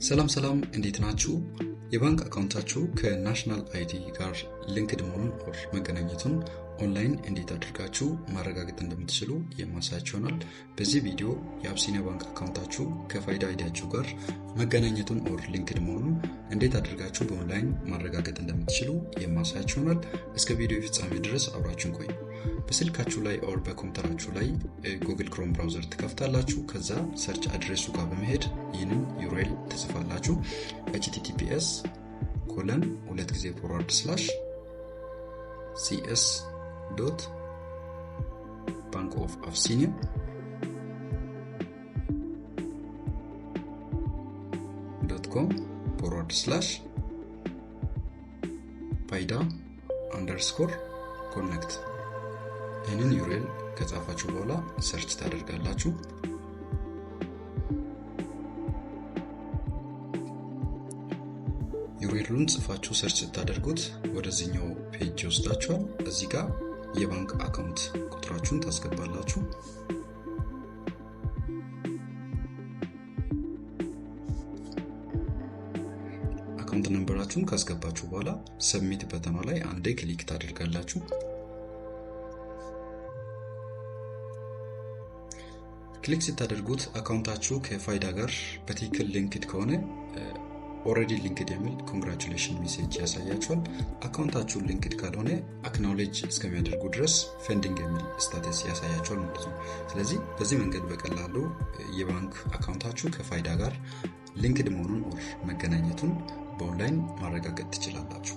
ሰላም እንዴት ናችሁ? የባንክ አካውንታችሁ ከናሽናል አይዲ ጋር ሊንክድ መሆኑን ኦር መገናኘቱን ኦንላይን እንዴት አድርጋችሁ ማረጋገጥ እንደምትችሉ የማሳያችሁ ይሆናል። በዚህ ቪዲዮ የአቢሲኒያ ባንክ አካውንታችሁ ከፋይዳ አይዲያችሁ ጋር መገናኘቱን ኦር ሊንክድ መሆኑን እንዴት አድርጋችሁ በኦንላይን ማረጋገጥ እንደምትችሉ የማሳያችሁ ይሆናል። እስከ ቪዲዮ ፍጻሜ ድረስ አብራችሁን ቆዩ። በስልካችሁ ላይ ኦር በኮምፒውተራችሁ ላይ ጉግል ክሮም ብራውዘር ትከፍታላችሁ። ከዛ ሰርች አድሬሱ ጋር በመሄድ ይህንን ዩአርኤል ትጽፋላችሁ https://cs.bankofafsinia.com/faida_connect ይህንን ዩአርኤል ከጻፋችሁ በኋላ ሰርች ታደርጋላችሁ። ዩአርኤሉን ጽፋችሁ ሰርች ስታደርጉት ወደዚህኛው ፔጅ ይወስዳችኋል። እዚህ ጋር የባንክ አካውንት ቁጥራችሁን ታስገባላችሁ። አካውንት ነምበራችሁን ካስገባችሁ በኋላ ሰብሚት በተኗ ላይ አንዴ ክሊክ ታደርጋላችሁ። ክሊክ ስታደርጉት አካውንታችሁ ከፋይዳ ጋር በትክክል ሊንክድ ከሆነ ኦልሬዲ ሊንክድ የሚል ኮንግራቹሌሽን ሜሴጅ ያሳያችኋል። አካውንታችሁ ሊንክድ ካልሆነ አክኖሌጅ እስከሚያደርጉ ድረስ ፌንዲንግ የሚል ስታተስ ያሳያችኋል ማለት ነው። ስለዚህ በዚህ መንገድ በቀላሉ የባንክ አካውንታችሁ ከፋይዳ ጋር ሊንክድ መሆኑን ኦር መገናኘቱን በኦንላይን ማረጋገጥ ትችላላችሁ።